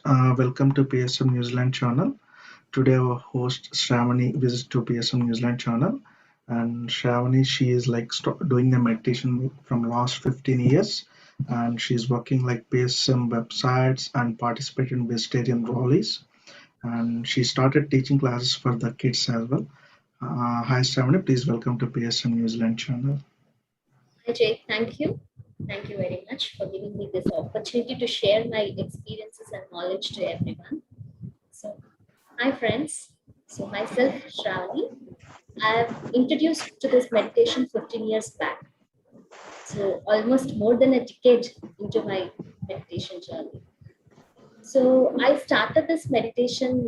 Welcome to PSM New Zealand channel. Today our host Sravani visits to PSM New Zealand channel, and Sravani, she is like doing the meditation from last 15 years, and she's working like PSM websites and participate in vegetarian rallies, and she started teaching classes for the kids as well. Hi Sravani, please welcome to PSM New Zealand channel. Hi Jay, thank you. Thank you very much for giving me this opportunity to share my experiences and knowledge to everyone. So, hi friends. So, myself, Sravani. I've introduced to this meditation 15 years back. So, almost more than a decade into my meditation journey. So, I started this meditation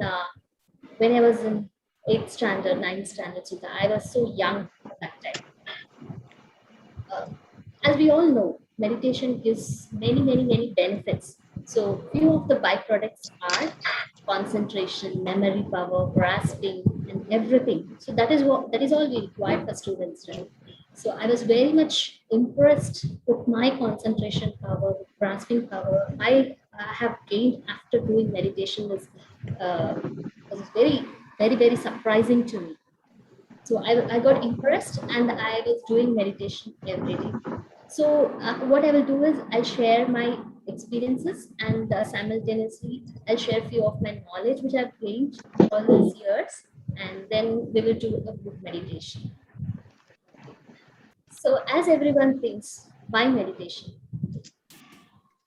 when I was in 8th standard, 9th standard. So, I was so young at that time. As we all know, meditation gives many benefits. So few of the byproducts are concentration, memory power, grasping, and everything. So that is all we require for students, right? So I was very much impressed with my concentration power, grasping power. I have gained after doing meditation was very surprising to me. So I got impressed and I was doing meditation every day. So what I will do is I'll share my experiences and simultaneously I'll share a few of my knowledge which I've gained all these years, and then we will do a group meditation. So as everyone thinks, why meditation?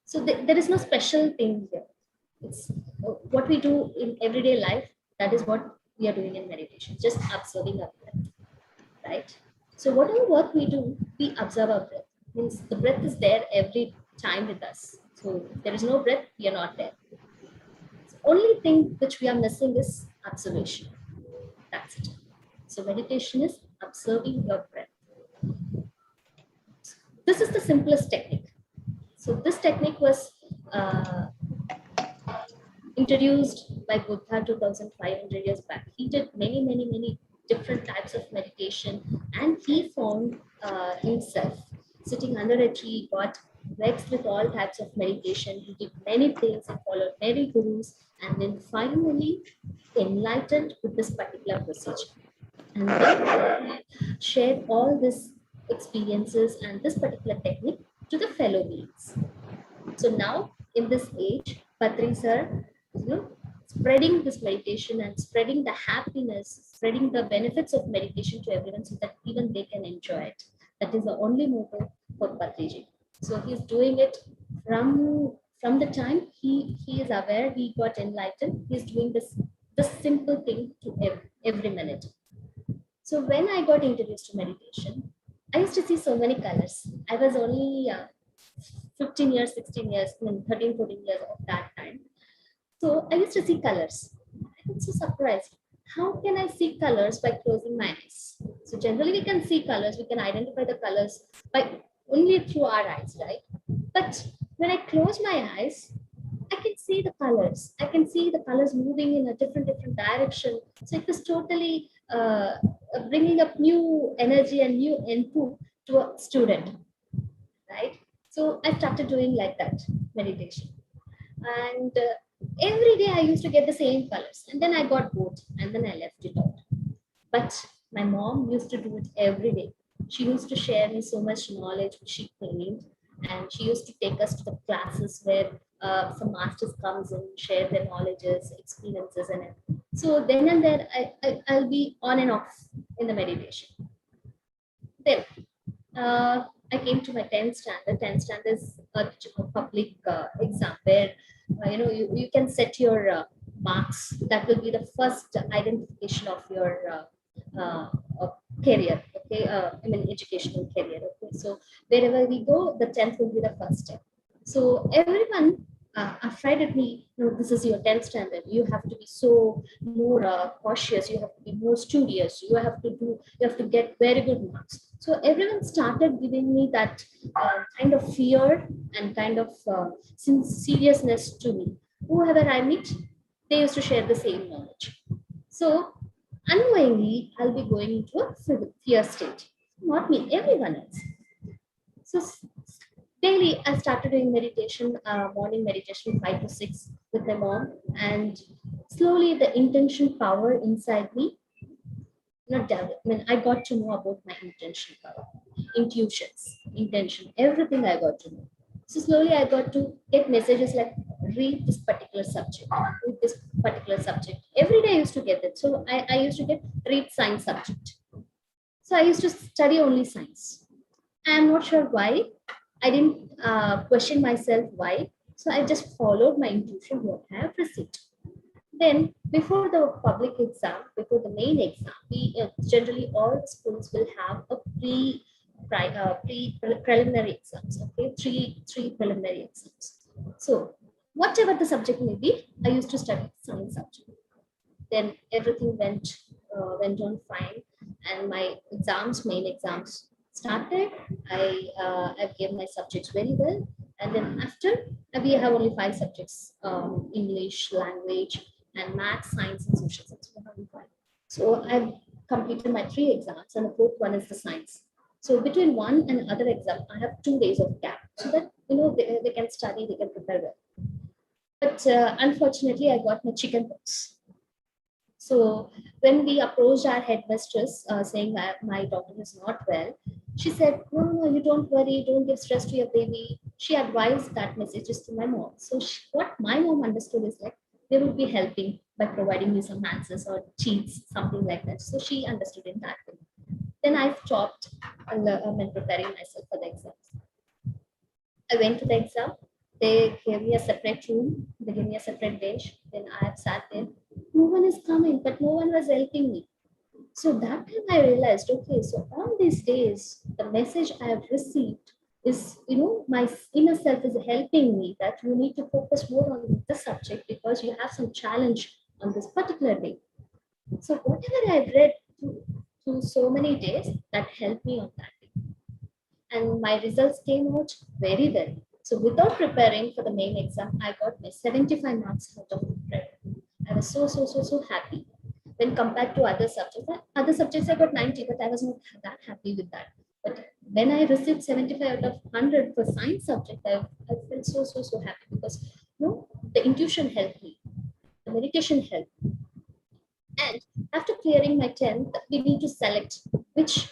So there is no special thing here. It's what we do in everyday life. That is what we are doing in meditation, just observing our breath, right? So whatever work we do, we observe our breath. Means the breath is there every time with us. So if there is no breath, we are not there. The only thing which we are missing is observation. That's it. So meditation is observing your breath. This is the simplest technique. So this technique was introduced by Buddha 2,500 years back. He did many different types of meditation, and he found himself sitting under a tree, got vexed with all types of meditation. He did many things and followed many gurus, and then finally enlightened with this particular procedure. And then shared all these experiences and this particular technique to the fellow beings. So now in this age, Patri sir, spreading this meditation and spreading the happiness, spreading the benefits of meditation to everyone so that even they can enjoy it. That is the only motive for Patriji. So he's doing it from the time he is aware, he got enlightened. He's doing this simple thing to every minute. So when I got introduced to meditation, I used to see so many colors. I was only 15 years, 16 years, 13, 14 years of that time. So I used to see colors. I was so surprised. How can I see colors by closing my eyes? So generally we can see colors, we can identify the colors by only through our eyes, right? But when I close my eyes, I can see the colors. I can see the colors moving in a different direction. So it was totally bringing up new energy and new input to a student, right? So I started doing like that meditation, and every day I used to get the same colors, and then I got bored, and then I left it out. But my mom used to do it every day. She used to share me so much knowledge which she gained, and she used to take us to the classes where some masters comes and share their knowledges, experiences, and everything. So then and there, I'll be on and off in the meditation. Then I came to my 10th standard. 10th standard is a public exam where you can set your marks. That will be the first identification of your career. Okay, I mean educational career. Okay, so wherever we go, the 10th will be the first step. So everyone afraid at me, this is your 10th standard. You have to be so more cautious. You have to be more studious. You have to get very good marks. So everyone started giving me that kind of fear and kind of seriousness to me. Whoever I meet, they used to share the same knowledge. So unknowingly, I'll be going into a fear state. Not me, everyone else. So daily I started doing meditation, morning meditation 5 to 6 with my mom, and slowly the intention power inside me not developed. I mean, I got to know about my intention power, intuitions, intention, everything I got to know. So slowly I got to get messages like read this particular subject, read this particular subject. Every day I used to get it. So I used to get read science subject. So I used to study only science. I'm not sure why. I didn't question myself why. So I just followed my intuition, what I have received. Then, before the public exam, before the main exam, we generally all the schools will have a preliminary exams. Okay, three preliminary exams. So, whatever the subject may be, I used to study science subject. Then everything went on fine, and my main exams started. I gave my subjects very well, and then after we have only 5 subjects: English, language, and math, science, and social science. We have only 5. So I've completed my 3 exams, and the fourth one is the science. So between one and other exam, I have 2 days of gap, so that they can study, they can prepare well. But unfortunately, I got my chicken pox. So when we approached our headmistress saying that my daughter is not well, she said, no, no, you don't worry, don't give stress to your baby. She advised that messages to my mom. So what my mom understood is like, they would be helping by providing me some answers or cheats, something like that. So she understood in that way. Then I stopped preparing myself for the exams. I went to the exam. They gave me a separate room. They gave me a separate bench. Then I have sat there. No one is coming, but no one was helping me. So that time I realized, okay, so on these days, the message I have received is, my inner self is helping me that you need to focus more on this subject because you have some challenge on this particular day. So whatever I've read through so many days, that helped me on that day. And my results came out very well. So without preparing for the main exam, I got my 75 marks out of 100. I was so happy when compared to other subjects. Other subjects I got 90, but I was not that happy with that. But when I received 75 out of 100 for science subject, I felt so happy because the intuition helped me, the meditation helped. And after clearing my 10th, we need to select which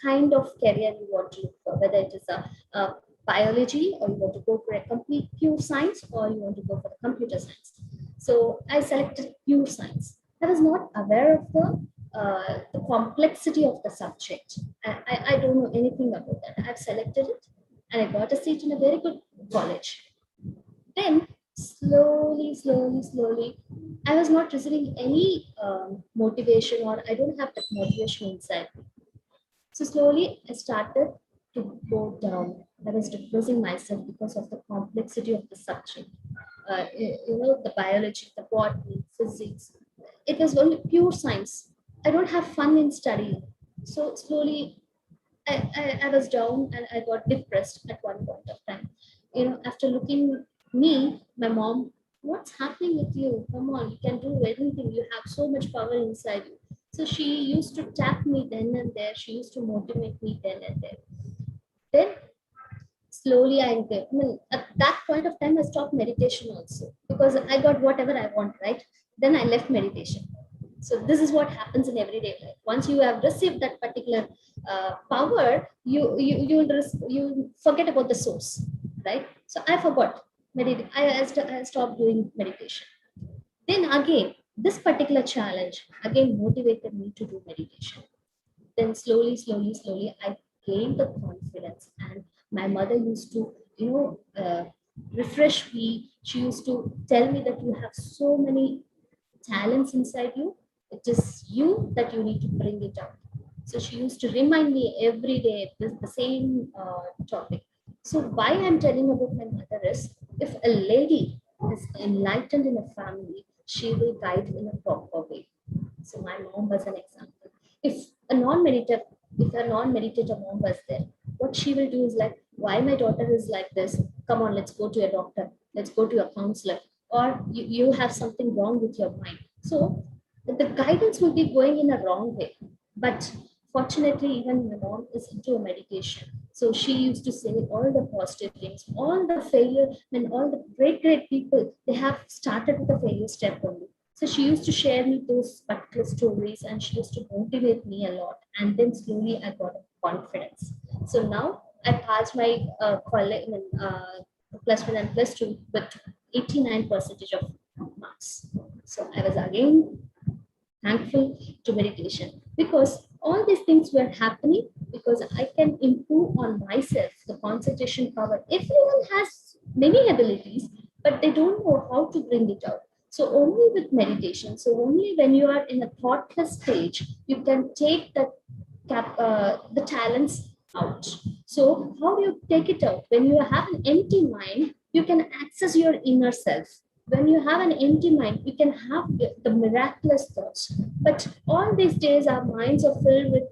kind of career you want to look for, whether it is a biology, or you want to go for a complete pure science, or you want to go for the computer science. So I selected pure science. I was not aware of the complexity of the subject. I don't know anything about that. I've selected it and I got a seat in a very good college. Then slowly, I was not receiving any motivation, or I don't have that motivation inside me. So slowly I started to go down. I was depressing myself because of the complexity of the subject. The biology, the botany, physics. It was only pure science. I don't have fun in studying. So slowly I was down and I got depressed at one point of time. After looking me, my mom, what's happening with you? Come on, you can do anything. You have so much power inside you. So she used to tap me then and there. She used to motivate me then and there. Then slowly at that point of time I stopped meditation also because I got whatever I want, right? Then I left meditation. So this is what happens in everyday life. Once you have received that particular power, you forget about the source, right? So I forgot I stopped doing meditation. Then again, this particular challenge again motivated me to do meditation. Then slowly, I gained the confidence. And my mother used to, refresh me. She used to tell me that you have so many talents inside you. It is you that you need to bring it out. So she used to remind me every day the same topic. So why I'm telling about my mother is, if a lady is enlightened in a family, she will guide in a proper way. So my mom was an example. If a non-meditative, if a non-meditative mom was there, what she will do is like, why my daughter is like this? Come on, let's go to a doctor. Let's go to a counselor. Or you have something wrong with your mind. So the guidance will be going in a wrong way. But fortunately, even my mom is into a meditation. So she used to say all the positive things, all the failure, and all the great people, they have started with the failure step only. So she used to share me those particular stories, and she used to motivate me a lot. And then slowly I got confidence. So now I passed my college, plus one and plus two with 89% of marks. So I was again thankful to meditation, because all these things were happening because I can improve on myself, the concentration power. Everyone has many abilities, but they don't know how to bring it out. So only with meditation, so only when you are in a thoughtless stage, you can take the talents out. So how do you take it out? When you have an empty mind, you can access your inner self. When you have an empty mind, you can have the miraculous thoughts. But all these days, our minds are filled with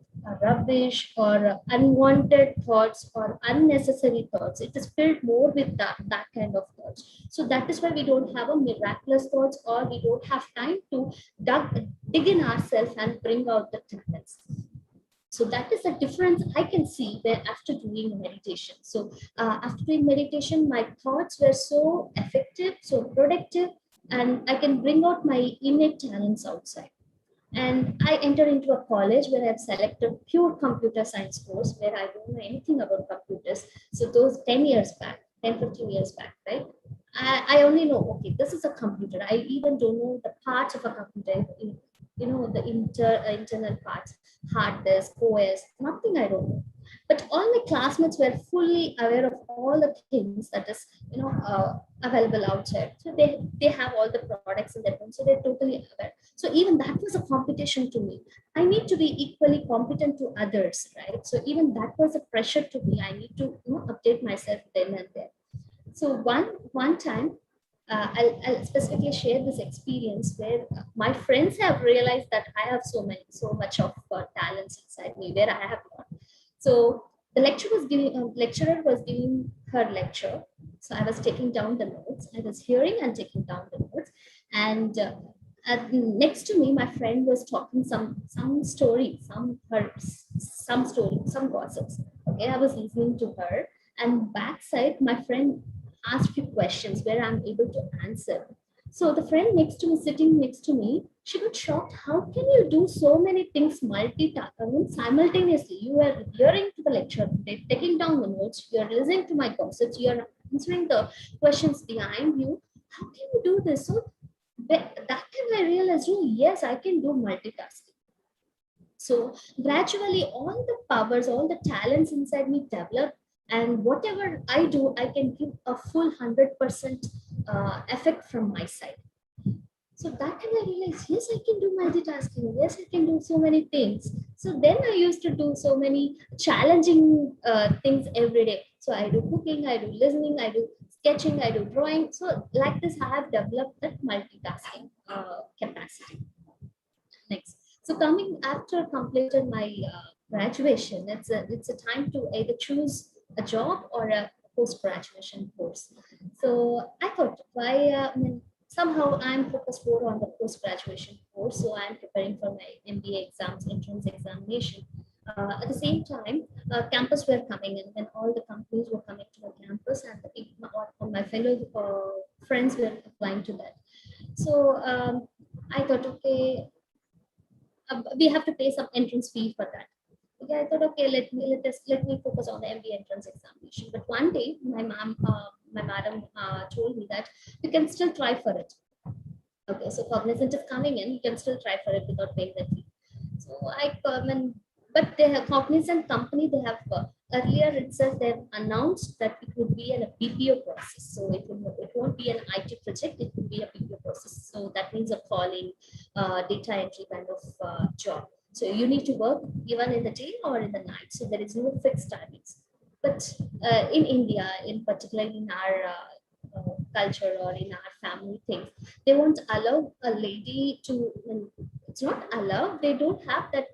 rubbish or unwanted thoughts or unnecessary thoughts. It is filled more with that kind of thoughts. So that is why we don't have a miraculous thoughts, or we don't have time to dig in ourselves and bring out the talents. So that is the difference I can see where after doing meditation. So after doing meditation, my thoughts were so effective, so productive, and I can bring out my innate talents outside. And I entered into a college where I've selected pure computer science course, where I don't know anything about computers. So those 10 years back, 10, 15 years back, right? I only know, okay, this is a computer. I even don't know the parts of a computer, the internal parts, hard disk, OS, nothing I don't know. But all my classmates were fully aware of all the things that is, available outside. So they have all the products in their home, so they're totally aware. So even that was a competition to me. I need to be equally competent to others, right? So even that was a pressure to me. I need to update myself then and there. So one time, I'll specifically share this experience where my friends have realized that I have so much of talents inside me where I have not. So the lecturer was giving her lecture. So I was taking down the notes. I was hearing and taking down the notes. And next to me, my friend was talking some story, some story, some gossips. Okay, I was listening to her, and backside, my friend asked few questions where I'm able to answer. So the friend next to me, sitting next to me, she got shocked. How can you do so many things simultaneously? You are hearing to the lecture, taking down the notes, you are listening to my gossips, you are answering the questions behind you. How can you do this? So that time I realized, oh yes, I can do multitasking. So gradually, all the powers, all the talents inside me develop, and whatever I do, I can give a full 100% effect from my side. So that time I realized, yes, I can do multitasking. Yes, I can do so many things. So then I used to do so many challenging things every day. So I do cooking, I do listening, I do sketching, I do drawing. So like this, I have developed that multitasking capacity. Next. So coming after completed my graduation, it's a time to either choose a job or a post graduation course. So I thought, somehow I'm focused more on the post graduation course. So I'm preparing for my MBA exams, entrance examination. At the same time, campus were coming in, and all the companies were coming to the campus, and the people, or my fellow friends were applying to that. So I thought, okay, we have to pay some entrance fee for that. Okay, I thought, okay, let me focus on the MBA entrance examination. But one day, my madam told me that you can still try for it. Okay, so cognizant is coming in, you can still try for it without paying the fee. So I come and, but they have cognizant company. They have earlier itself they have announced that it would be a BPO process. So it won't be an IT project. It will be a BPO process. So that means a calling, data entry kind of job. So you need to work even in the day or in the night. So there is no fixed timings. But in India, in particular in our culture or in our family things, they won't allow a lady to. It's not allowed. They don't have that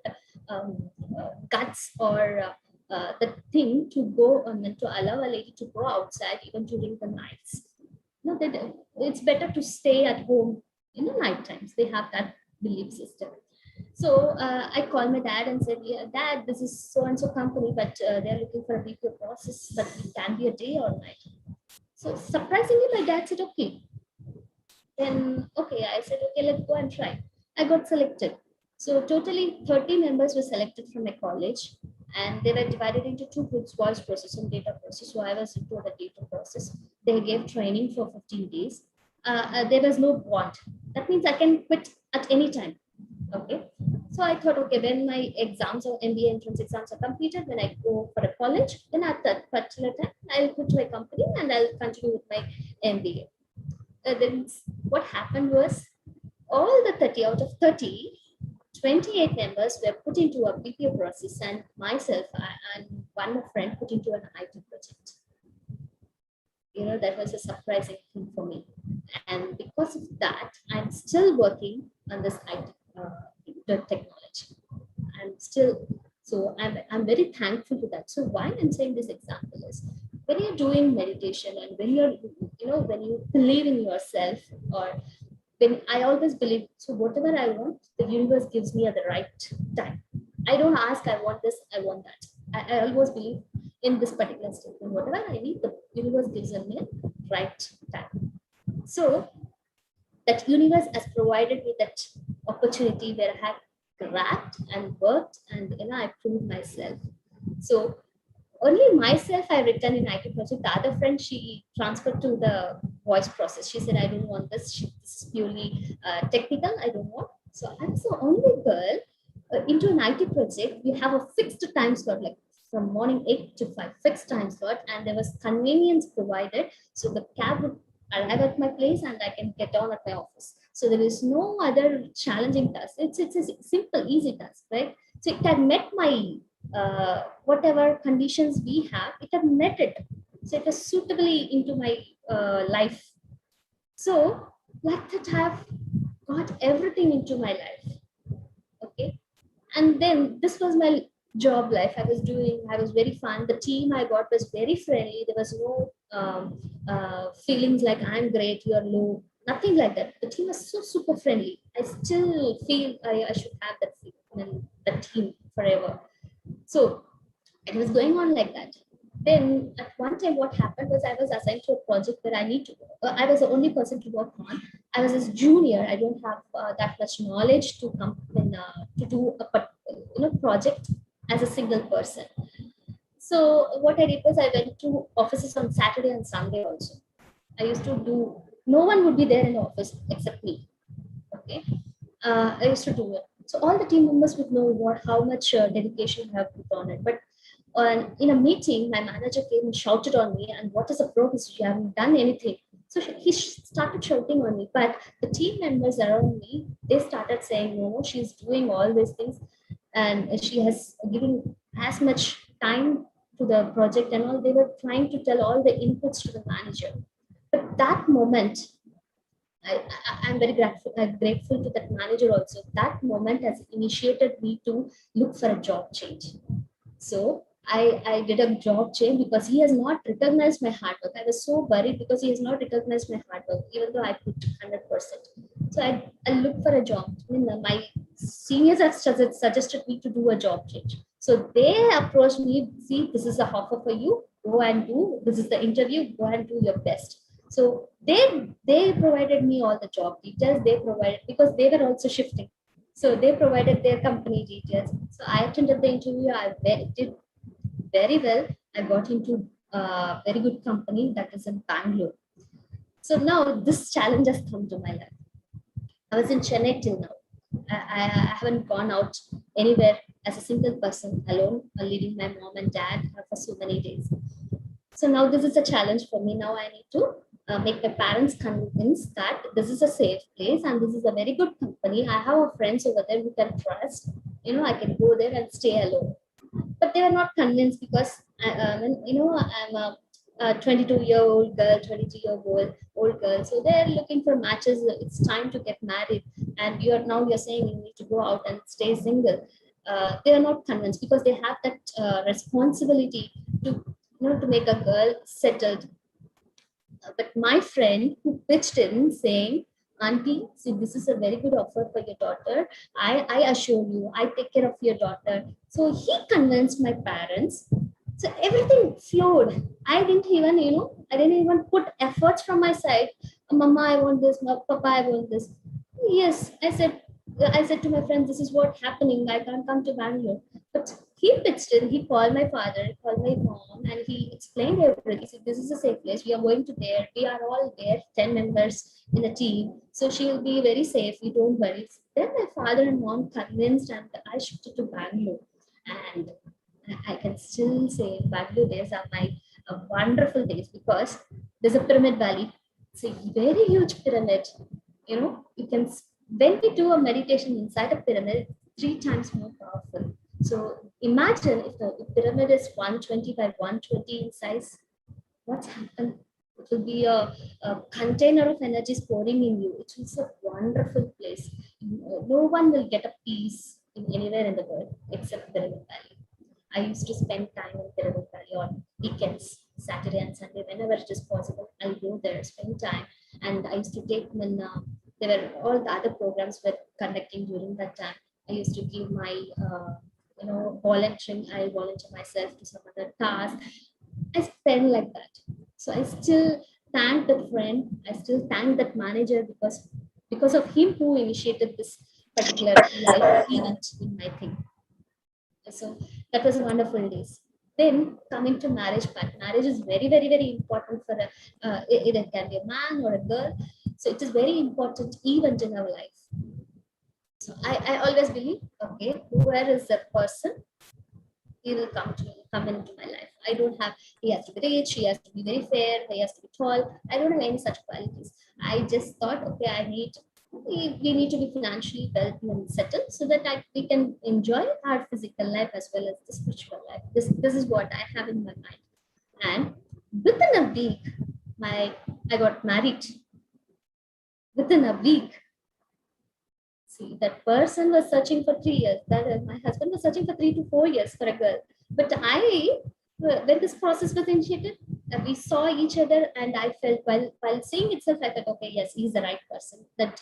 guts or the thing to go to allow a lady to go outside even during the nights. No, it's better to stay at home in the night times. They have that belief system. So I called my dad and said, yeah, Dad, this is so and so company, but they're looking for a BPO process, but it can be a day or night. So surprisingly, my dad said, okay. Then, okay, I said, okay, let's go and try. I got selected. So totally 30 members were selected from my college, and they were divided into two groups, voice process and data process. So I was into the data process. They gave training for 15 days. There was no bond. That means I can quit at any time. Okay. So I thought, okay, when my exams or MBA entrance exams are completed, when I go for a college, then at that particular time, I'll quit my company and I'll continue with my MBA. Then what happened was all the 30 out of 30, 28 members were put into a BPO process, and myself and one more friend put into an IT project. That was a surprising thing for me. And because of that, I'm still working on this IT technology. I'm still, so I'm very thankful to that. So why I'm saying this example is, when you're doing meditation and when when you believe in yourself, or when I always believe, so whatever I want, the universe gives me at the right time. I don't ask, I want this, I want that. I always believe in this particular statement. Whatever I need, the universe gives me at the right time. So that universe has provided me that opportunity where I have grabbed and worked, and I proved myself. So only myself I written in IT project. The other friend, she transferred to the voice process. She said, I don't want this. This is purely technical. I don't want. So I'm the only girl into an IT project. We have a fixed time slot, like from morning 8 to 5, fixed time slot, and there was convenience provided. So the cab would arrive at my place and I can get on at my office. So there is no other challenging task. It's a simple, easy task, right? So it had met my whatever conditions we have, it had met it. So it was suitably into my life. So like that, have got everything into my life. Okay. And then this was my job life. I was very fun. The team I got was very friendly. There was no feelings like I'm great, you're low, nothing like that. The team was so super friendly. I still feel I should have that feeling in the team forever. So it was going on like that. Then at one time, what happened was I was assigned to a project where I was the only person to work on. I was a junior. I don't have that much knowledge to come in, to do a project as a single person. So what I did was I went to offices on Saturday and Sunday also. I used to do. No one would be there in the office except me. Okay, I used to do it. So all the team members would know how much dedication I have put on it. But in a meeting, my manager came and shouted on me, and what is the progress? You haven't done anything. So he started shouting on me. But the team members around me, they started saying, no, she's doing all these things, and she has given as much time to the project and all. They were trying to tell all the inputs to the manager. But that moment, I'm very grateful to that manager also. That moment has initiated me to look for a job change. So I did a job change because he has not recognized my hard work. I was so worried because he has not recognized my hard work, even though I put 100%. So I looked for a job. I mean, my seniors have suggested me to do a job change. So they approached me, see, this is a offer for you. Go and do. This is the interview. Go and do your best. So they provided me all the job details. They provided, because they were also shifting. So they provided their company details. So I attended the interview. I did very well. I got into a very good company that is in Bangalore. So now this challenge has come to my life. I was in Chennai till now. I haven't gone out anywhere as a single person alone, leading my mom and dad for so many days. So now this is a challenge for me. Now I need to make my parents convinced that this is a safe place and this is a very good company. I have friends over there who can trust. I can go there and stay alone. But they were not convinced because I'm a 22-year-old girl, 22-year-old girl. So they're looking for matches. It's time to get married, and you're saying you need to go out and stay single. They are not convinced because they have that responsibility to make a girl settled. But my friend who pitched in saying, Auntie, see, this is a very good offer for your daughter. I assure you, I take care of your daughter. So he convinced my parents. So everything flowed. I didn't even, I didn't even put efforts from my side. Mama, I want this. Papa, I want this. Yes, I said to my friends, this is what happening. I can't come to Bangalore. But he pitched in. He called my father, called my mom, and he explained everything. He said, this is a safe place. We are going to there. We are all there, 10 members in a team. So she will be very safe. You don't worry. Then my father and mom convinced, and I shifted to Bangalore. And I can still say Bangalore days are my wonderful days because there's a pyramid valley. It's a very huge pyramid. You can, when we do a meditation inside a pyramid, 3 times more powerful. So imagine if the pyramid is 120 by 120 in size, what's happened? It will be a container of energies pouring in you. It is a wonderful place. No one will get a peace in anywhere in the world except Pyramid Valley. I used to spend time in Pyramid Valley on weekends, Saturday and Sunday, whenever it is possible. I go there, spend time, and I used to take when there were all the other programs were conducting during that time. I used to give my volunteering. I volunteer myself to some other task. I spend like that. So I still thank that friend. I still thank that manager because of him who initiated this particular life event in my thing. So that was a wonderful days. Then coming to marriage part, marriage is very, very, very important for either it can be a man or a girl. So it is very important event in our life. So I always believe, okay, whoever is that person, he will come into my life. I don't have, he has to be rich, he has to be very fair, he has to be tall. I don't have any such qualities. I just thought, okay, we need to be financially well and settled so that we can enjoy our physical life as well as the spiritual life. This is what I have in my mind. And within a week, I got married. Within a week, see, that person was searching for 3 years. That is, my husband was searching for 3 to 4 years for a girl. But when this process was initiated, we saw each other, and I felt while seeing itself, I thought, okay, yes, he's the right person. That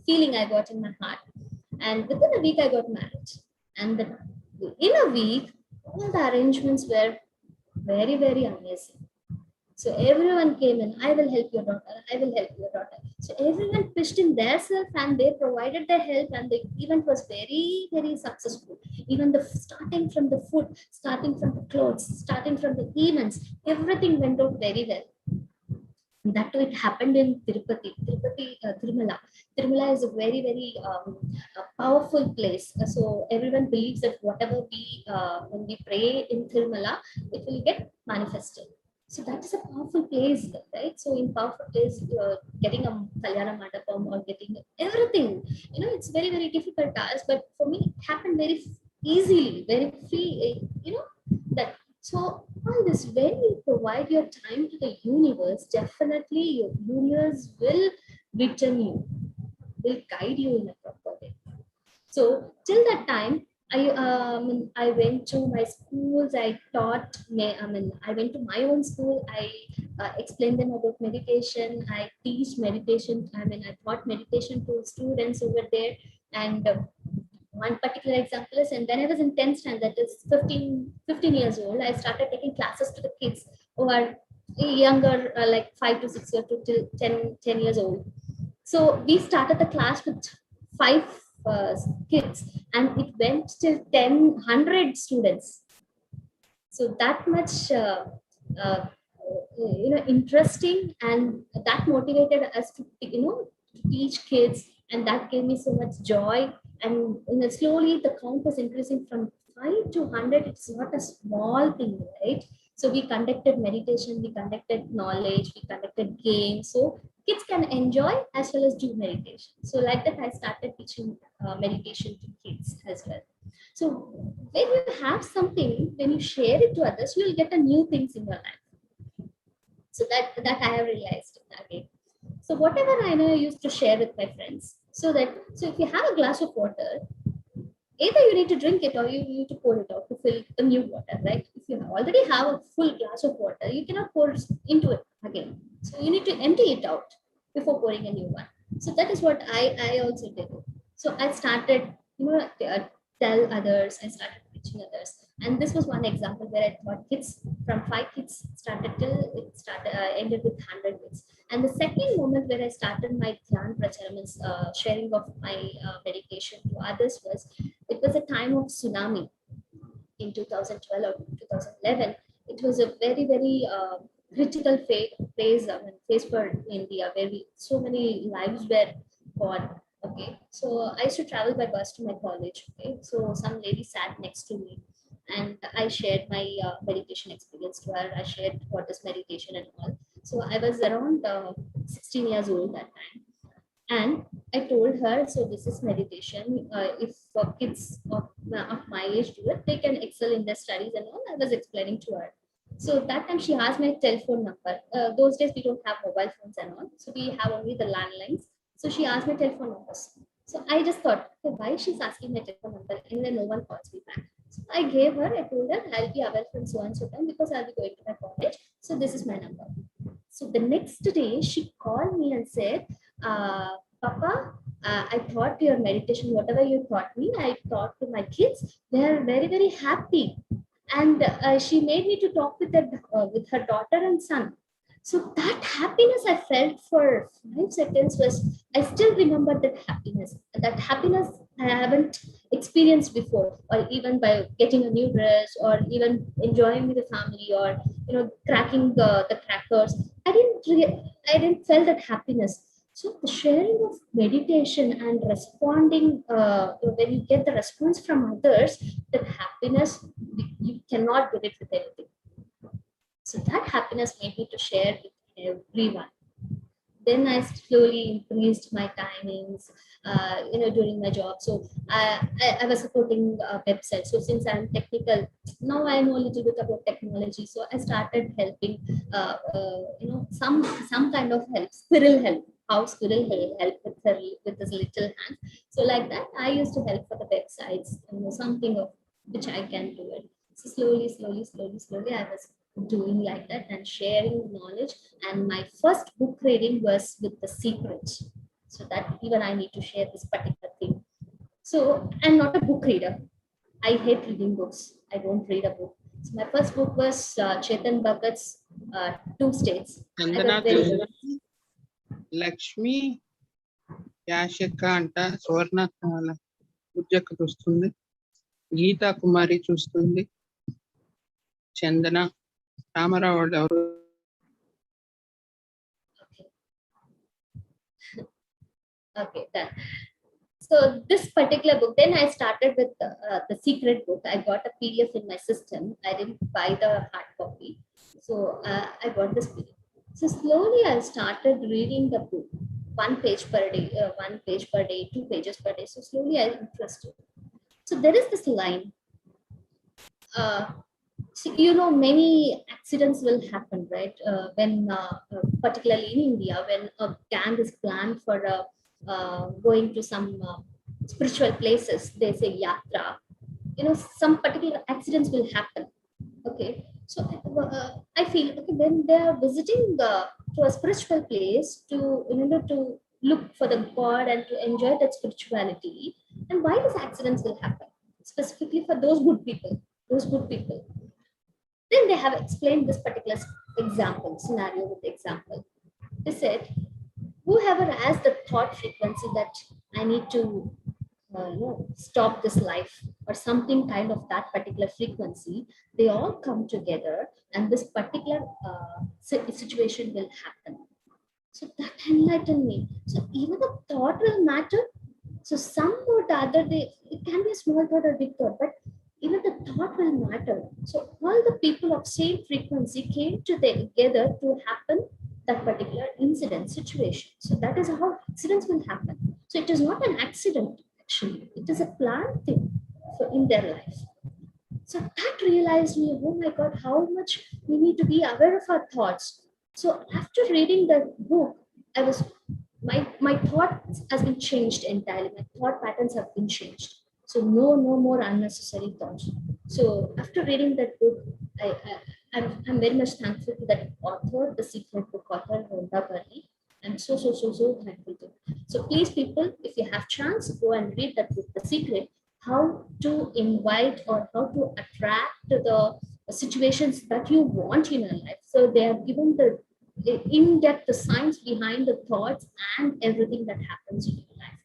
feeling I got in my heart, and within a week, I got married. And in a week, all the arrangements were very, very amazing. So everyone came in, I will help your daughter, I will help your daughter. So everyone pitched in their self and they provided their help, and the event was very, very successful. Even starting from the food, starting from the clothes, starting from the events, everything went out very well. That too, it happened in Tirumala. Tirumala is a very, very powerful place. So everyone believes that whatever when we pray in Tirumala, it will get manifested. So that is a powerful place, right? So in powerful place, getting a Kalyana Mandapam or getting everything, it's very, very difficult task. But for me, it happened very easily, very free, that. So all this, when you provide your time to the universe, definitely your universe will return you, will guide you in a proper way. So till that time, I went to my schools. I taught. I went to my own school. I explained them about meditation. I teach meditation. I taught meditation to students over there. And one particular example is, and when I was in 10th standard, that is 15 years old, I started taking classes to the kids who are younger, like 5 to 6 years to till 10 years old. So we started the class with 5 kids, and it went till 100 students. So that much interesting, and that motivated us to teach kids, and that gave me so much joy. And slowly the count was increasing from 5 to 100. It's not a small thing, right? So we conducted meditation, we conducted knowledge, we conducted games, so kids can enjoy as well as do meditation. So like that, I started teaching meditation to kids as well. So when you have something, when you share it to others, you will get a new things in your life. So that I have realized again. So whatever I know, I used to share with my friends. So if you have a glass of water, either you need to drink it or you need to pour it out to fill the new water, right? If you already have a full glass of water, you cannot pour into it again. So you need to empty it out before pouring a new one. So that is what I also did. So I started, tell others. I started teaching others, and this was one example where I taught kids from 5 kids started till it started ended with 100 kids. And the second moment where I started my Dhyan Pracharam, sharing of my meditation to others, was it was a time of tsunami in 2012 or 2011. It was a very, very critical phase, phase for India, where so many lives were gone. Okay, so I used to travel by bus to my college. Okay, so some lady sat next to me, and I shared my meditation experience to her. I shared what is meditation and all. So I was around 16 years old that time, and I told her, so this is meditation. If kids of my age do it, they can excel in their studies and all. I was explaining to her. So that time she asked my telephone number. Those days we don't have mobile phones and all. So we have only the landlines. So she asked my telephone numbers. So I just thought, okay, why she's asking my telephone number? Anyway, no one calls me back. So I gave her, I told her, I'll be available from so and so time because I'll be going to my college. So this is my number. So the next day, she called me and said, Papa, I thought your meditation, whatever you taught me, I taught to my kids. They are very, very happy. And she made me to talk with her daughter and son. So that happiness I felt for 5 seconds was, I still remember that happiness. That happiness I haven't experienced before, or even by getting a new dress, or even enjoying with the family, or cracking the crackers. I didn't feel that happiness. So the sharing of meditation and responding, when you get the response from others, that happiness, you cannot get it with anything. So that happiness made me to share with everyone. Then I slowly increased my timings, during my job. So I was supporting a website. So since I'm technical, now I know a little bit about technology. So I started helping, some kind of help, squirrel help. How squirrel help with his little hands. So like that, I used to help for the websites, something of which I can do it. So slowly, I was doing like that and sharing knowledge. And my first book reading was with The Secret. So that even I need to share this particular thing. So I'm not a book reader. I hate reading books. I don't read a book. So my first book was Chetan Bhagat's Two States. I Chandana was very తెలుసు లక్ష్మి యాషక్క అంట సువర్ణ ఉద్యోగ చూస్తుంది గీతా కుమారి చూస్తుంది చందన రామారావు వాళ్ళు ఎవరు okay, done. So this particular book, then I started with the secret book. I got a PDF in my system. I didn't buy the hard copy. So I got this PDF. So slowly I started reading the book, 1 page per day, 1 page per day, 2 pages per day. So slowly I interested. So there is this line. So, many accidents will happen, right? When, particularly in India, when a gang is planned for going to some spiritual places, they say yatra. Some particular accidents will happen. Okay, so I feel, okay, when they are visiting to a spiritual place to look for the God and to enjoy that spirituality, and why these accidents will happen specifically for those good people, then they have explained this particular example, scenario with example. They said, whoever has the thought frequency that I need to stop this life, or something kind of that particular frequency, they all come together and this particular situation will happen. So that enlightened me. So even the thought will matter. So some or the other, it can be a small thought or big thought, but even the thought will matter. So all the people of same frequency came together to happen that particular incident situation. So that is how accidents will happen. So it is not an accident, actually. It is a planned thing in their life. So that realized me, oh my God, how much we need to be aware of our thoughts. So after reading the book, I was my thought has been changed entirely. My thought patterns have been changed. So no more unnecessary thoughts. So after reading that book, I'm very much thankful to that author, the secret book author, Rhonda Burney. I'm so thankful to. So please, people, if you have chance, go and read that book, The Secret, how to invite or how to attract the situations that you want in your life. So they have given the in-depth the science behind the thoughts and everything that happens in your life.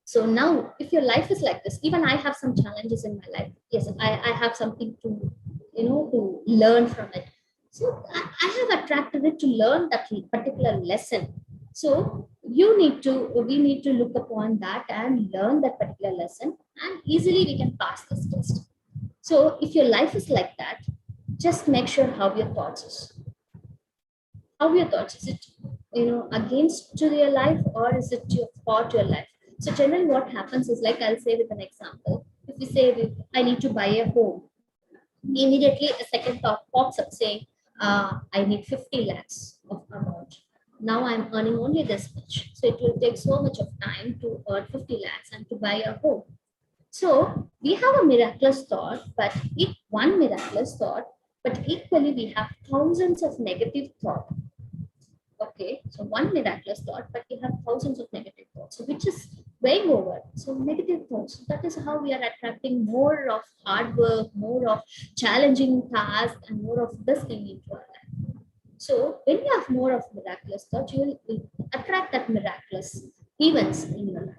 So now, if your life is like this, even I have some challenges in my life. Yes, I have something to, to learn from it. So I have attracted it to learn that particular lesson. So we need to look upon that and learn that particular lesson, and easily we can pass this test. So if your life is like that, just make sure how your thoughts is. How your thoughts is it, against to your life, or is it for your life? So generally what happens is, like, I'll say with an example. If we say I need to buy a home, immediately a second thought pops up saying, I need 50 lakhs of amount. Now I'm earning only this much, so it will take so much of time to earn 50 lakhs and to buy a home. So we have a miraculous thought, but one miraculous thought, but equally we have thousands of negative thoughts. Okay, so one miraculous thought, but we have thousands of negative thoughts, so which is weighing over. So negative thoughts, that is how we are attracting more of hard work, more of challenging tasks, and more of this thing into our life. So when you have more of miraculous thoughts, you will attract that miraculous events in your life.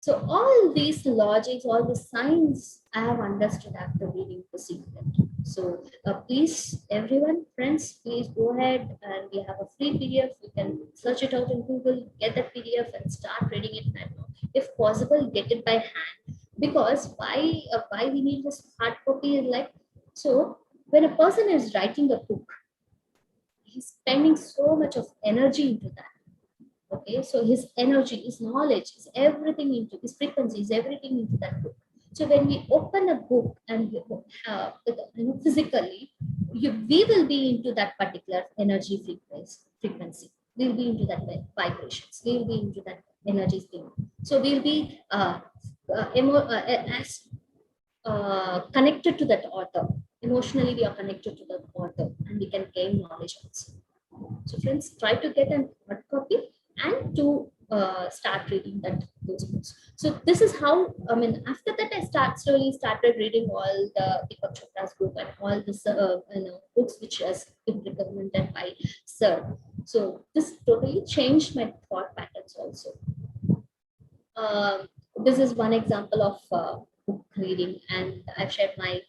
So all these logics, all the science I have understood after reading The Secret. So please, everyone, friends, please go ahead, and we have a free PDF. You can search it out in Google, get that PDF and start reading it. And if possible, get it by hand. Because why we need this hard copy is like, so when a person is writing a book, he's spending so much of energy into that. Okay, so his energy, his knowledge, is everything into his frequency, is everything into that book. So when we open a book and physically, we will be into that particular energy frequency. We will be into that vibrations. We will be into that energy thing. So we'll be as connected to that author. Emotionally, we are connected to the author, and we can gain knowledge also. So friends, try to get an hard copy and to start reading those books. So this is how, after that I slowly started reading all the Deepak Chopra's book and all the books which has been recommended by Sir. So this totally changed my thought patterns also. This is one example of book reading, and I've shared my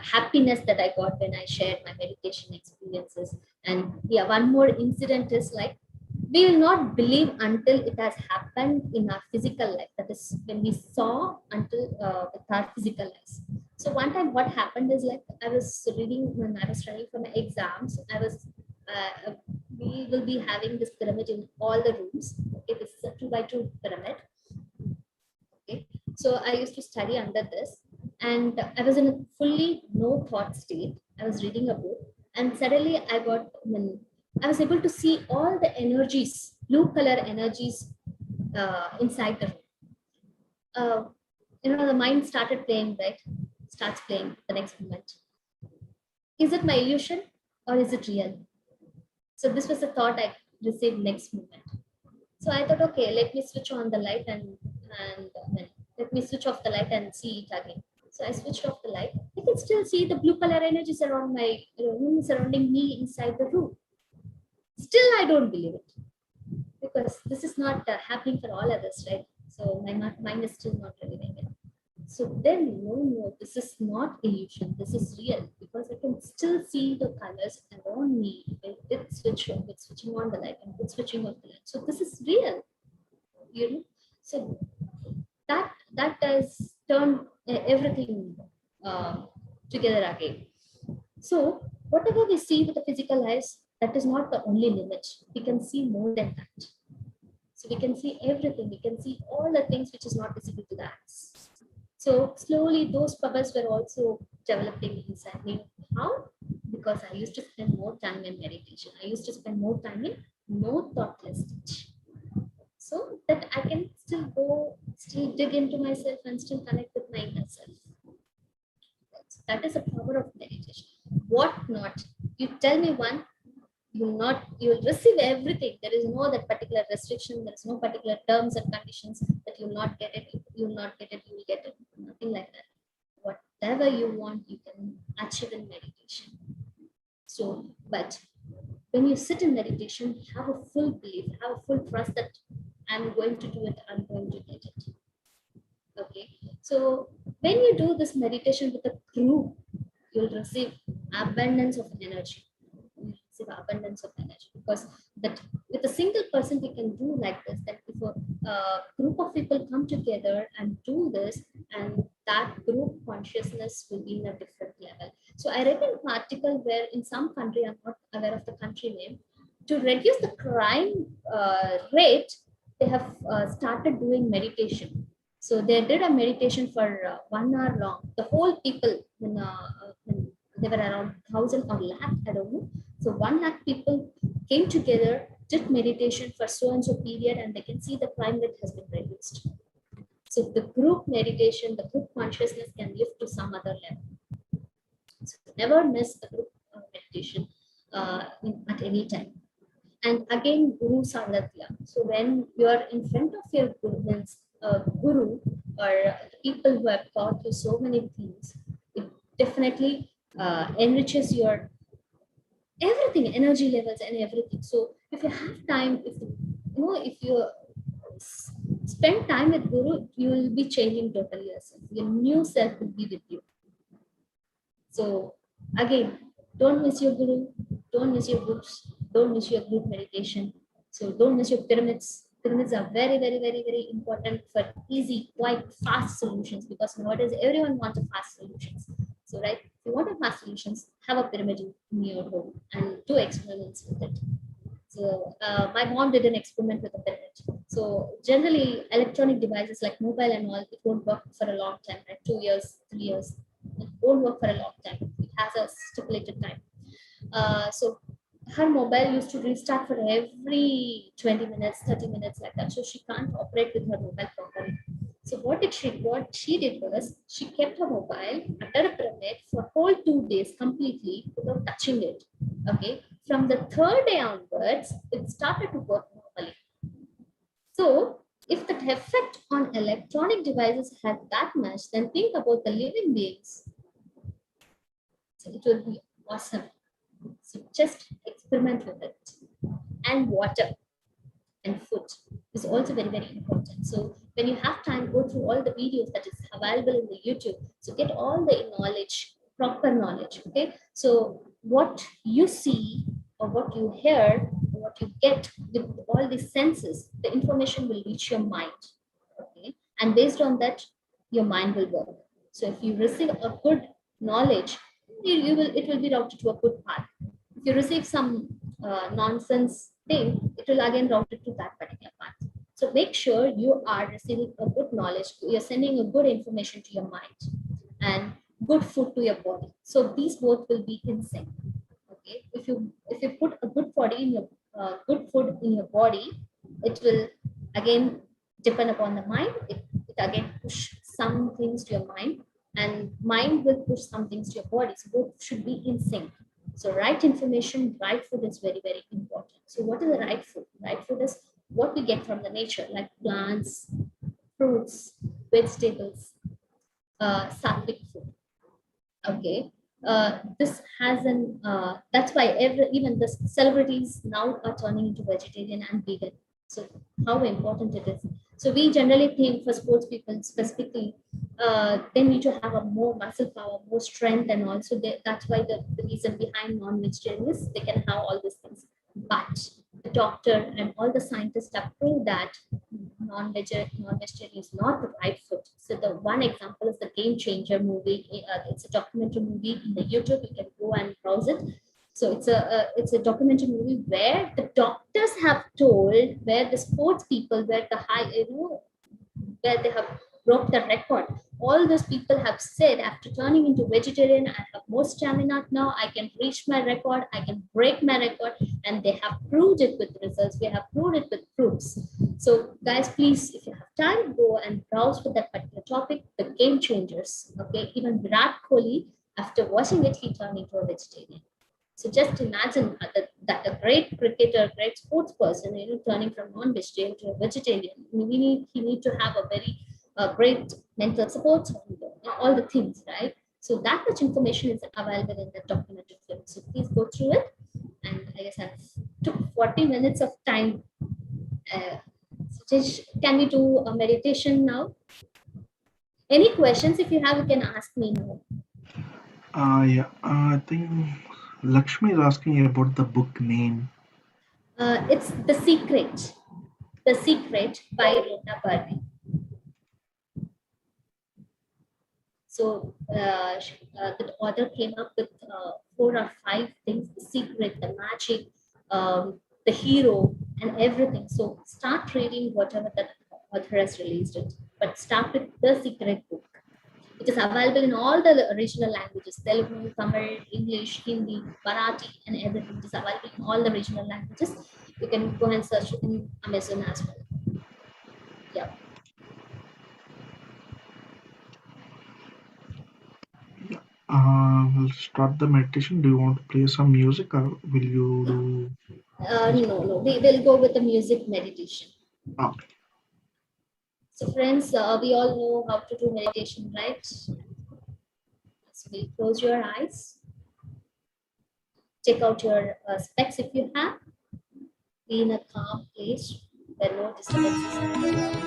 happiness that I got when I shared my meditation experiences. And yeah, one more incident is like, we will not believe until it has happened in our physical life. That is when we saw until with our physical eyes. So one time what happened is, like, I was reading when I was studying for my exams. We will be having this pyramid in all the rooms. Okay, this is a 2x2 pyramid. Okay, so I used to study under this, and I was in a fully no thought state. I was reading a book, and suddenly I was able to see all the energies, blue color energies inside the room. The mind started playing, right? Starts playing the next moment. Is it my illusion or is it real? So this was the thought I received next moment. So I thought, okay, let me switch on the light and let me switch off the light and see it again. So I switched off the light. I can still see the blue color energies around surrounding me inside the room. Still, I don't believe it, because this is not happening for all others, right? So my mind is still not believing it. So then, no, this is not illusion. This is real, because I can still see the colors around me with switching on the light and with switching off the light. So this is real, So that has turned everything together again. So whatever we see with the physical eyes, that is not the only limit. We can see more than that. So we can see everything. We can see all the things which is not visible to the eyes. So slowly those powers were also developing inside me. How? Because I used to spend more time in meditation. I used to spend more time in no thoughtless stage. So that I can still dig into myself and still connect with my inner self. That is the power of meditation. What not? You tell me one you will receive everything. There is no that particular restriction, there is no particular terms and conditions that you will not get it, you will not get it, you will get it. Nothing like that. Whatever you want, you can achieve in meditation. So, but when you sit in meditation, have a full belief, have a full trust that I'm going to do it, I'm going to get it. Okay. So when you do this meditation with a group, you'll receive abundance of energy. You'll receive abundance of energy, because that with a single person we can do like this. That if a group of people come together and do this, and that group consciousness will be in a different level. So I read an article where in some country, I'm not aware of the country name, to reduce the crime rate, they have started doing meditation. So they did a meditation for 1 hour long. The whole people, when they were around 1,000 or lakh, I don't know. So 1 lakh people came together, did meditation for so and so period, and they can see the crime rate has been reduced. So the group meditation, the group consciousness can lift to some other level. So never miss a group meditation at any time. And again, Guru Sangatya. So when you are in front of your guru or people who have taught you so many things, it definitely enriches your everything, energy levels and everything. So if you have time, if you spend time with Guru, you will be changing totally yourself. Your new self will be with you. So again, don't miss your Guru, don't miss your books, don't miss your group meditation. So don't miss your pyramids. Pyramids are very, very, very, very important for easy, quite fast solutions, because nowadays everyone wants a fast solutions. So right, if you want a fast solutions, have a pyramid in your home and do experiments with it. So my mom did an experiment with a pyramid. So generally electronic devices like mobile and all, it won't work for a long time, right? 2 years, 3 years. It won't work for a long time. It has a stipulated time. So her mobile used to restart for every 20 minutes, 30 minutes, like that. So she can't operate with her mobile properly. So what she did was she kept her mobile under a pyramid for whole 2 days completely without touching it. Okay. From the third day onwards, it started to work normally. So if the effect on electronic devices had that much, then think about the living beings. So it will be awesome. So just experiment with it. And water and food is also very, very important. So when you have time, go through all the videos that is available in the YouTube. So get all the knowledge, proper knowledge. Okay. So what you see or what you hear, or what you get with all these senses, the information will reach your mind. Okay. And based on that, your mind will work. So if you receive a good knowledge, it will be routed to a good path. If you receive some nonsense thing, it will again route it to that particular path. So make sure you are receiving a good knowledge, you're sending a good information to your mind and good food to your body. So these both will be in sync. Okay, if you put a good body in your good food in your body, it will again depend upon the mind. It again push some things to your mind, and mind will push some things to your body. So both should be in sync. So right information, right food is very, very important. So what is the right food? Right food is what we get from the nature, like plants, fruits, vegetables, sattvic food. Okay. This has an that's why even the celebrities now are turning into vegetarian and vegan. So how important it is. So we generally think for sports people specifically, they need to have a more muscle power, more strength, and also that's why the reason behind non-vegetarian is they can have all these things. But the doctor and all the scientists have proved that non-vegetarian is not the right food. So the one example is the Game Changer movie. It's a documentary movie in the YouTube. You can go and browse it. So it's a documentary movie where the doctors have told, where the sports people, where the where they have broke the record. All those people have said, after turning into vegetarian, I have more stamina now, I can reach my record, I can break my record, and they have proved it with results. We have proved it with proofs. So guys, please, if you have time, go and browse for that particular topic, the Game Changers. Okay, even Virat Kohli, after watching it, he turned into a vegetarian. So just imagine that a great cricketer, great sports person, turning from non-vegetarian to a vegetarian. He need to have a very great mental support, all the things, right? So that much information is available in the documentary film. So please go through it. And I guess I've took 40 minutes of time. Satish, can we do a meditation now? Any questions? If you have, you can ask me now. Yeah, I think Lakshmi is asking about the book name. It's The Secret by Rhonda Byrne. So the author came up with 4 or 5 things: the secret, the magic, the hero, and everything. So start reading whatever that author has released it, but start with the secret book. It is available in all the regional languages: Telugu, Tamil, English, Hindi, Marathi, and everything. It is available in all the regional languages. You can go and search it in Amazon as well. Yeah. We'll start the meditation. Do you want to play some music or will you do? No. We will go with the music meditation. Okay. So friends, we all know how to do meditation, right? So we close your eyes. Take out your specs if you have. Be in a calm place where no disturbances are around.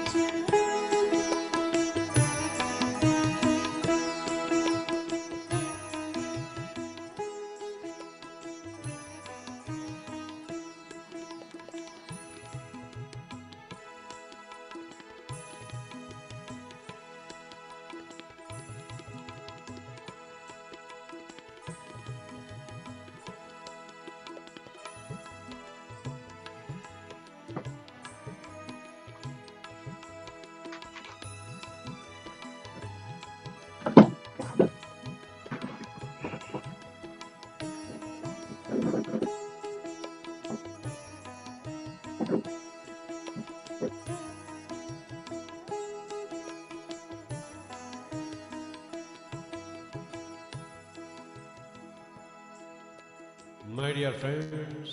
My dear friends,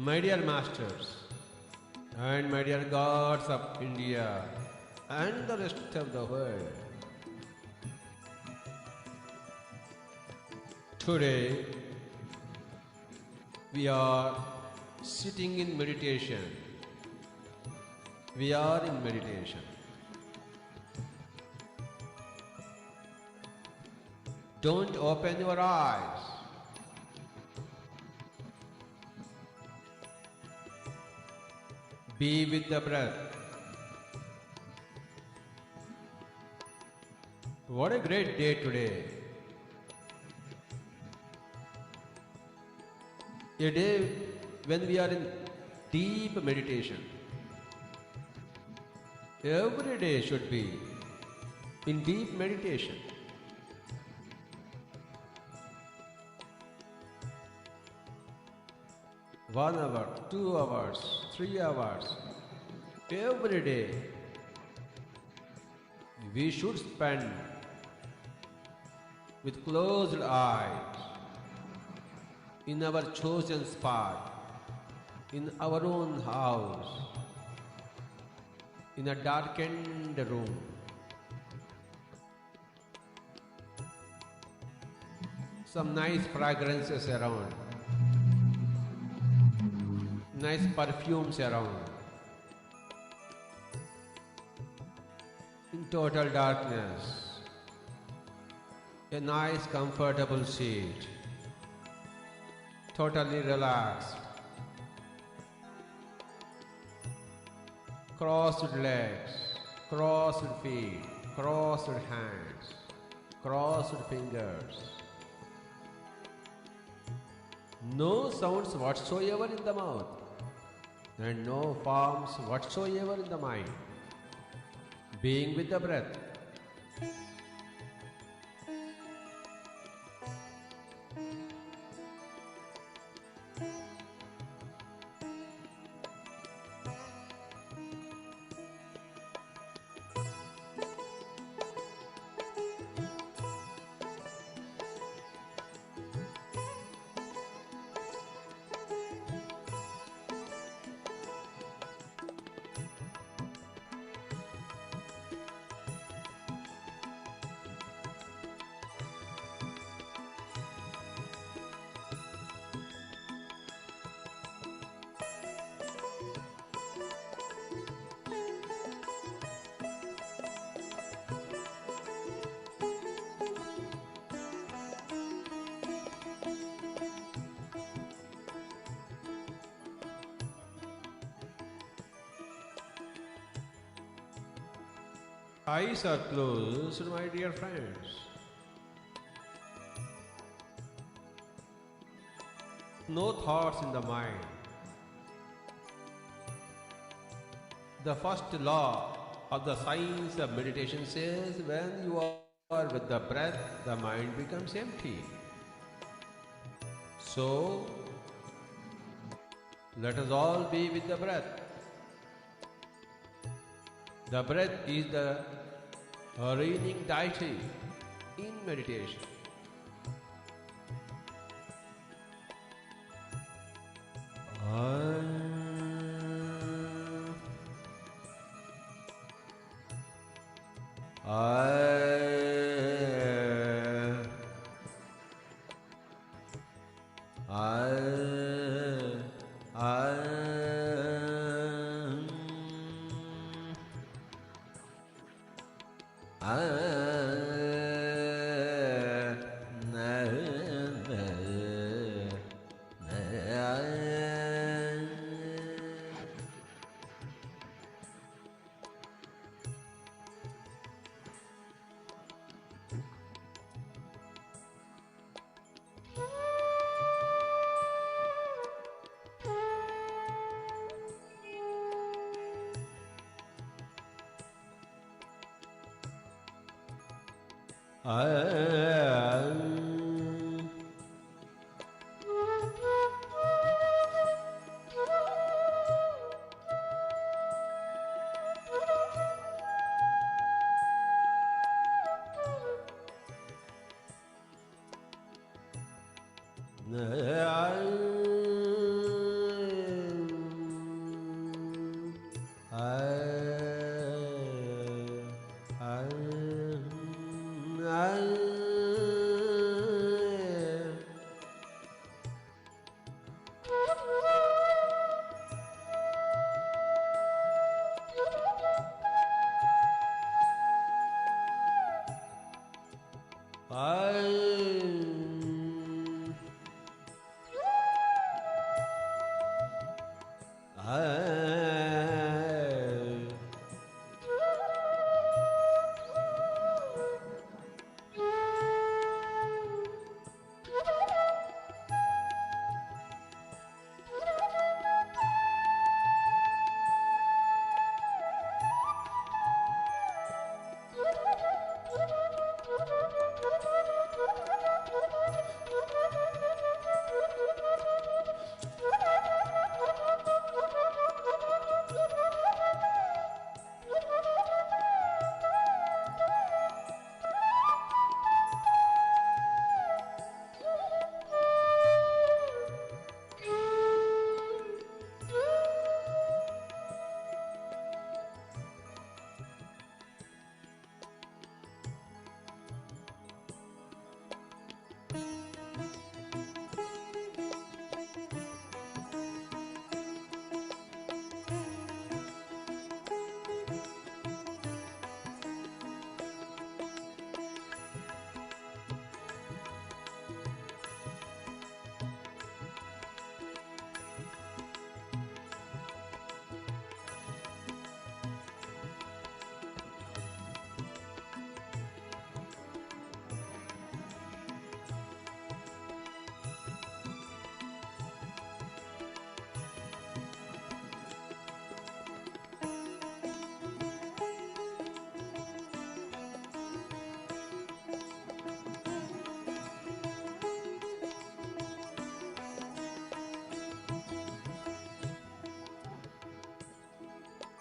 my dear masters, and my dear gods of India and the rest of the world. Today, we are sitting in meditation. We are in meditation. Don't open your eyes. Be with the breath. What a great day today. A day when we are in deep meditation. Every day should be in deep meditation. One hour, 2 hours, 3 hours, every day we should spend with closed eyes in our chosen spot, in our own house, in a darkened room. Some nice fragrances around, nice perfumes around. In total darkness, a nice comfortable seat, totally relaxed, crossed legs, crossed feet, crossed hands, crossed fingers. No sounds whatsoever in the mouth, and no forms whatsoever in the mind. Being with the breath. Eyes are closed, my dear friends. No thoughts in the mind. The first law of the science of meditation says when you are with the breath, the mind becomes empty. So, let us all be with the breath. The breath is the reigning deity in meditation.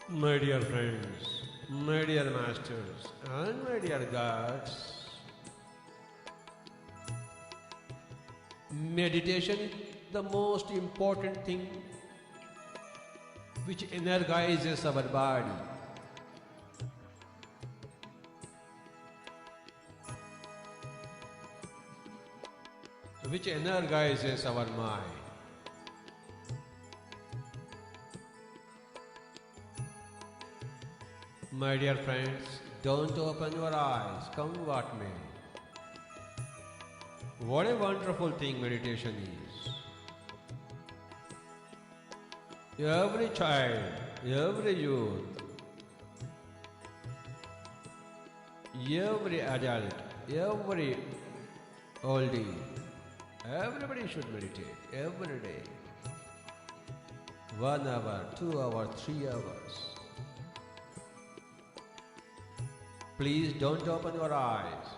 My dear friends, my dear masters, and my dear gods, meditation is the most important thing which energizes our body, which energizes our mind. My dear friends, don't open your eyes, come what may. What a wonderful thing meditation is. Every child, every youth, every adult, every oldie, everybody should meditate every day. 1 hour, 2 hours, 3 hours. Please don't open your eyes.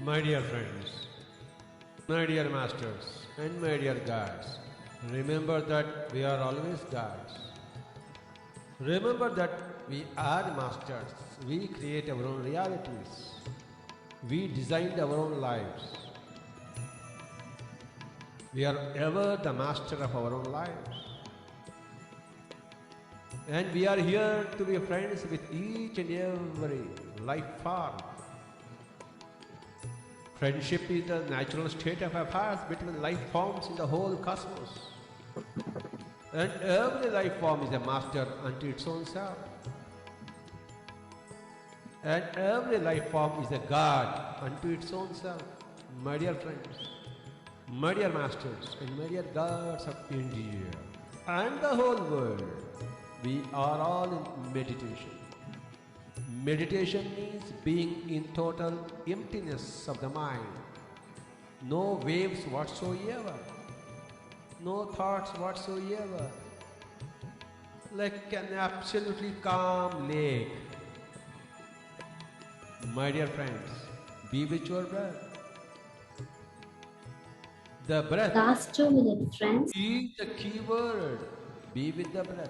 My dear friends, my dear masters, and my dear guides, remember that we are always guides. Remember that we are masters. We create our own realities. We designed our own lives. We are ever the master of our own lives. And we are here to be friends with each and every life form. Friendship is the natural state of affairs between life forms in the whole cosmos. And every life form is a master unto its own self. And every life form is a God unto its own self. My dear friends, my dear masters, and my dear gods of India, and the whole world, we are all in meditation. Meditation means being in total emptiness of the mind. No waves whatsoever. No thoughts whatsoever. Like an absolutely calm lake. My dear friends, be with your breath. The breath Last 2 minutes, friends. is the key word. Be with the breath.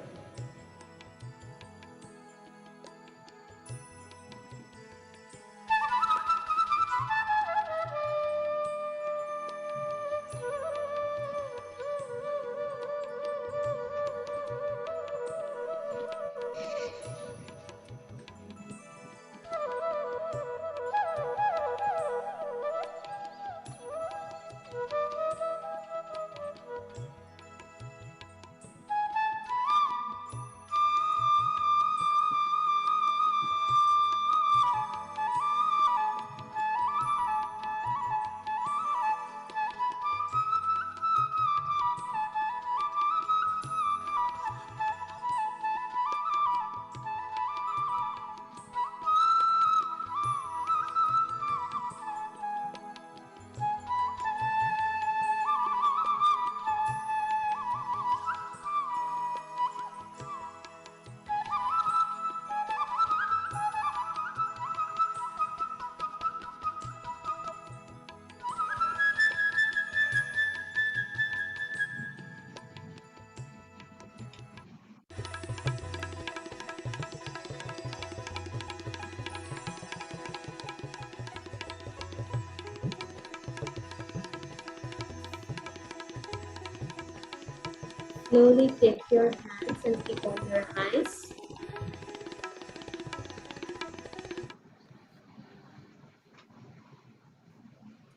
Slowly take your hands and keep on your eyes.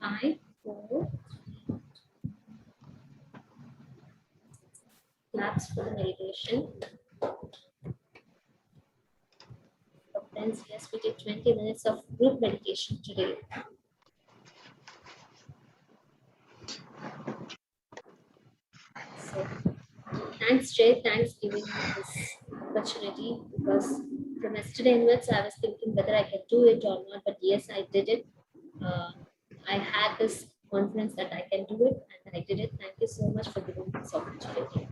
Five, four. Claps for the meditation. So friends, yes, we did 20 minutes of group meditation today. So thanks, Jay. Thanks giving me this opportunity, because from yesterday onwards, I was thinking whether I can do it or not. But yes, I did it. I had this confidence that I can do it, and I did it. Thank you so much for giving me this opportunity.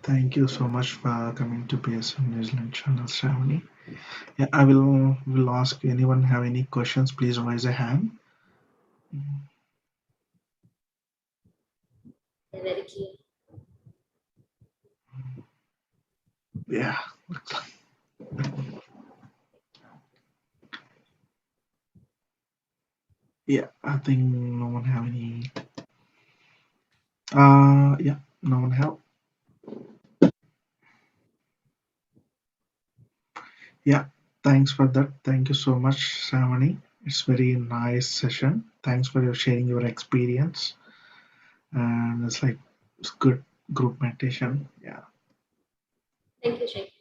Thank you so much for coming to PSM New Zealand channel, Sravani. Yeah, I will ask anyone have any questions, please raise a hand. They're very clear. Yeah. Yeah, I think no one have any. Yeah, no one have. Yeah, thanks for that. Thank you so much, Sravani. It's very nice session. Thanks for sharing your experience. And it's good group meditation. Yeah. Thank you, Jay.